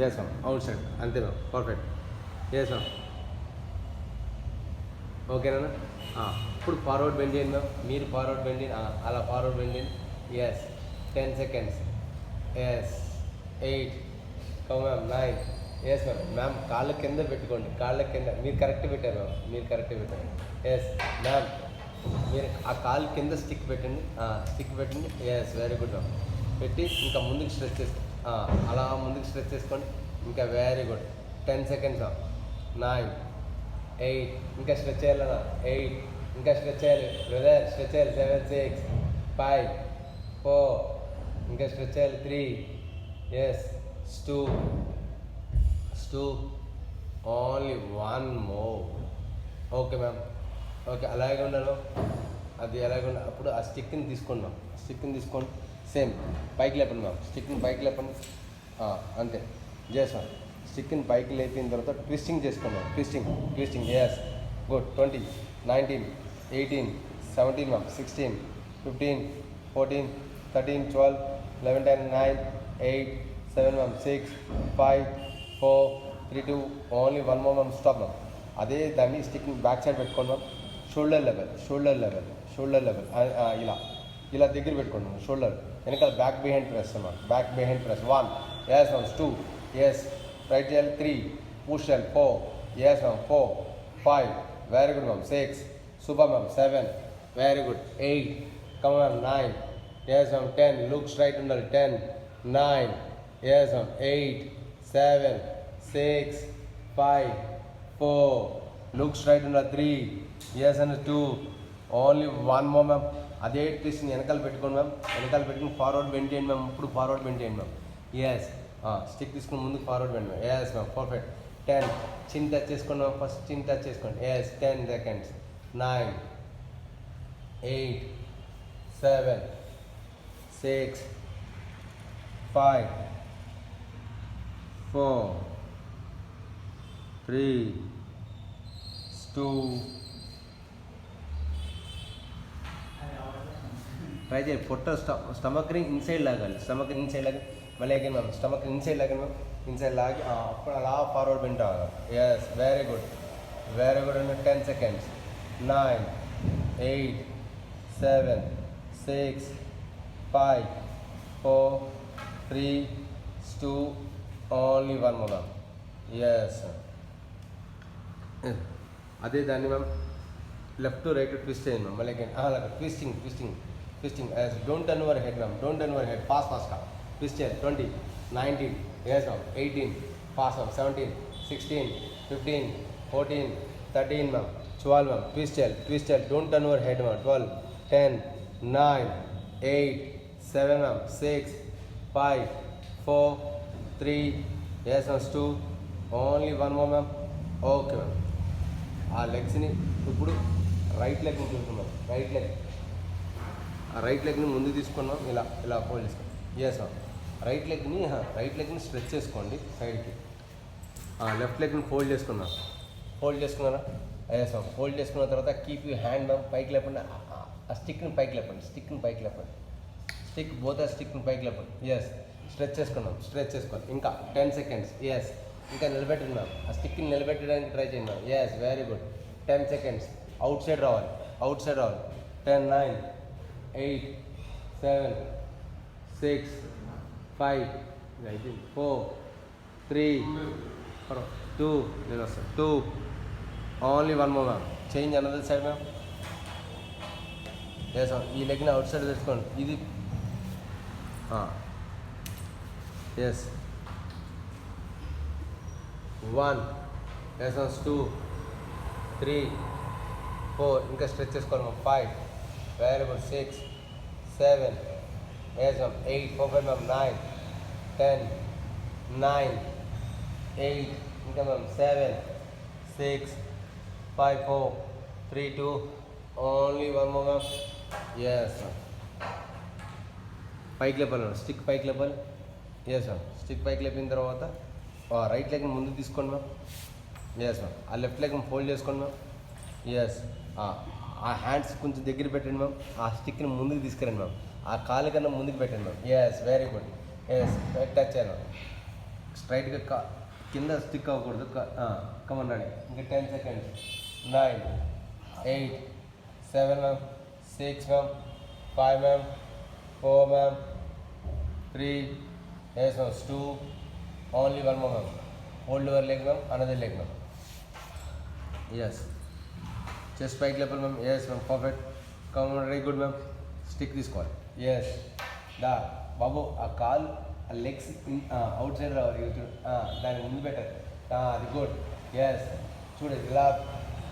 Yes ma'am outside అంతే ma'am perfect yes ma'am ఓకేనా ఇప్పుడు ఫార్వర్డ్ బెండ్ చేయండి మ్యామ్ మీరు ఫార్వర్డ్ బెండ్ చేయండి అలా ఫార్వర్డ్ బెండ్ చేయండి yes 10 seconds yes 8 come ma'am 9 yes ma'am ma'am కాళ్ళ కింద పెట్టుకోండి కాళ్ళ కింద మీరు కరెక్ట్ పెట్టారు మ్యామ్ మీరు కరెక్ట్ పెట్టారు ఎస్ మ్యామ్ మీరు ఆ కాలు కింద స్టిక్ పెట్టండి ఎస్ వెరీ గుడ్ మ్యామ్ పెట్టి ఇంకా ముందుకు స్ట్రెచ్ చేసుకోండి అలా ముందుకు స్ట్రెచ్ చేసుకోండి ఇంకా వెరీ గుడ్ 10 seconds మ్యామ్ 9 8 ఇంకా స్ట్రెచ్ చేయాలన్నా 8 ఇంకా స్ట్రెచ్ చేయాలి బ్రదర్ స్ట్రెచ్ చేయాలి 7 6 5 4 ఇంకా స్ట్రెచ్ చేయాలి 3 yes 2 only 1 more okay ma'am okay అలాగే ఉండాలి అది అలాగే ఉండాలి అప్పుడు ఆ స్టిక్ని తీసుకోండి మ్యామ్ స్టిక్ని తీసుకోండి సేమ్ పైకి లేపండి మ్యామ్ స్టిక్ని పైకి లేపండి అంతే చేస్తాం స్టిక్ని పైకి లేపిన తర్వాత ట్విస్టింగ్ చేసుకున్నాం twisting yes good 20 19 18 17 ma'am 16 15 14 13 12 11 10 9 8 7 ma'am 6 5 4 3 2 only 1 more ma'am stop ma'am అదే దాన్ని స్టిక్ని బ్యాక్ సైడ్ పెట్టుకున్నాం షోల్డర్ లెవెల్ ఇలా దగ్గర పెట్టుకున్నాం షోల్డర్ వెనకాల బ్యాక్ బిహైండ్ ప్రెస్ అన్నమాట back behind press 1 yes ma'am 2 yes right చేయాలి 3 పుష్ చేయాలి 4 yes ma'am 4 5 very good ma'am 6 super ma'am 7 very good 8 come ma'am 9 yes ma'am 10 look straight ఉండాలి 10 9 yes ma'am 8 7 6 5 4 look straight ఉండాలి 3 yes and 2 only 1 more ma'am అదే ట్విస్ట్ని వెనకాల పెట్టుకోండి ma'am వెనకాల పెట్టుకుని ఫార్వర్డ్ బెండ్ చేయండి మ్యామ్ ఇప్పుడు ఫార్వర్డ్ బెండ్ చేయండి మ్యామ్ ఎస్ స్టిక్ తీసుకుని ముందుకు forward bend ma'am yes ma'am perfect 10 chin touch చేసుకోండి మ్యామ్ ఫస్ట్ చిన్ టచ్ చేసుకోండి ఎస్ 10 seconds 9 8 7 6 5 4 3 2 ట్రై చేయాలి పొట్ట స్టమక్ని ఇన్సైడ్ లాగాలి మళ్ళీ అగైన్ మ్యామ్ స్టమక్ ఇన్సైడ్ లాగాలి మ్యామ్ ఇన్సైడ్ లాగి అప్పుడు అలా ఫార్వర్డ్ బెండ్ అవ్వాలి ఎస్ వెరీ గుడ్ అండి 10 seconds 9 8 7 6 5 4 3 2 only 1 more ma'am yes అదే దాన్ని ma'am left to right twist చేయండి మ్యామ్ మళ్ళీ అలాగే twisting as don't turn your head ma'am ఫాస్ట్గా ట్విస్ట్ చేయాలి 20 19 yes ma'am 18 fast ma'am 17 16 15 14 13 ma'am 12 ma'am twist చేయాలి don't turn your head ma'am 12 10 9 8 7 ma'am 6 5 4 3 yes ma'am 2 only 1 more ma'am okay ma'am ఆ లెగ్స్ని ఇప్పుడు right లెగ్ని చూస్తున్నాం right లెగ్ని ముందు తీసుకున్నాం ఇలా ఫోల్డ్ చేసుకోండి ఎస్ మ్యామ్ రైట్ లెగ్ని స్ట్రెచ్ చేసుకోండి సైడ్కి లెఫ్ట్ లెగ్ని ఫోల్డ్ చేసుకున్నారా ఎస్ మ్యామ్ ఫోల్డ్ చేసుకున్న తర్వాత కీప్ యూ హ్యాండ్ మ్యామ్ పైకి లేపండి ఆ స్టిక్ని పైకి లేపండి స్టిక్ని పైకి లేపండి ఎస్ స్ట్రెచ్ చేసుకోండి ఇంకా 10 seconds ఎస్ ఇంకా నిలబెట్టండి మ్యామ్ ఆ స్టిక్ని నిలబెట్టడానికి ట్రై చేయండి ma'am yes very good 10 seconds outside రావాలి 10 9 8 7 6 5 4 3 2 నేను వస్తాను 2 only 1 more ma'am change another side ma'am yes ma'am ఈ లెగ్ని అవుట్ సైడ్ తెచ్చుకోండి ఇది ఎస్ 1 ఎస్ మ్యామ్ 2 3 4 ఇంకా స్ట్రెచ్ చేసుకోవాలి ma'am 5 very good 6 7 yes ma'am 8 4 5 ma'am 9 10 9 8 ఇంకా ma'am 7 6 5 4 3 2 only 1 more ma'am yes ma'am పైకి లేపాలి స్టిక్ పైకి లేపాలి ఎస్ మ్యామ్ స్టిక్ పైకి లేపిన తర్వాత రైట్ లెగ్ని ముందు తీసుకోండి మ్యామ్ ఎస్ మ్యామ్ ఆ లెఫ్ట్ లెగ్ని ఫోల్డ్ చేసుకోండి మ్యామ్ ఎస్ ఆ హ్యాండ్స్ కొంచెం దగ్గర పెట్టండి మ్యామ్ ఆ స్టిక్ని ముందుకు తీసుకురండి మ్యామ్ ఆ కాలు కన్నా ముందుకు పెట్టండి ma'am yes very good yes touch చేయాలి మ్యామ్ స్ట్రైట్గా కింద స్టిక్ అవ్వకూడదు. కమన్ రండి. ఇంకా 10 seconds. 9, 8, 7 ma'am, 6 ma'am, 5 ma'am, 4 ma'am, 3, yes ma'am, 2, only one more ma'am. Hold your leg ma'am, another leg ma'am. Yes. Chest spike level ma'am, yes ma'am, perfect. Come on, very good ma'am. Stick this call. Yes. Da, babu, a call, a legs outside రావాలి. దాని ముందు better. అది good. Yes చూడు ఇలా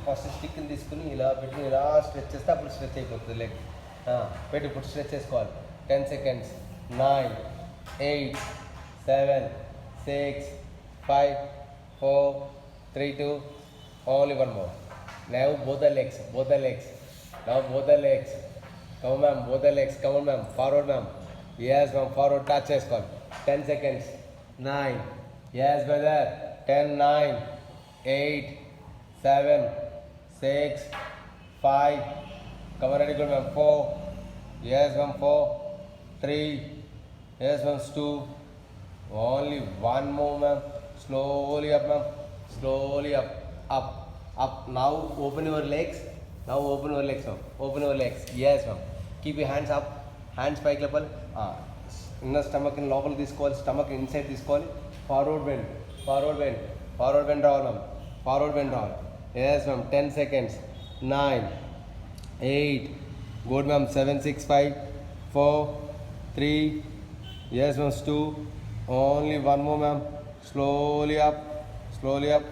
first స్టిక్ని తీసుకుని ఇలా పెట్టుకుని ఇలా స్ట్రెచ్ చేస్తే అప్పుడు స్ట్రెచ్ అయిపోతుంది లెగ్. పెట్టి ఇప్పుడు స్ట్రెచ్ చేసుకోవాలి. 10 seconds. 9, 8, 7, 6, 5, 4, 3, 2, only one more. Now both the legs. Now both the legs. Come on ma'am, both the legs. Come on ma'am, forward ma'am. Yes ma'am, forward touch చేసుకోవాలి. 10 seconds. 9, yes brother. 10, 9, 8, 7, 6, 5. Come on, very good ma'am. 4, yes ma'am, 4, 3, yes ma'am, 2, only one more ma'am. Slowly up ma'am, slowly up. Now open your legs. Open your legs. Yes ma'am. Keep your hands up. Hands pike level. Inner stomach in లోపల తీసుకోవాలి. Stomach inside తీసుకోవాలి. Forward bend రావాలి ma'am. Forward bend రావాలి. Yes ma'am. 10 seconds. 9, 8, good ma'am. 7, 6, 5, 4, 3, yes ma'am, 2, only one more ma'am. Slowly up. Yes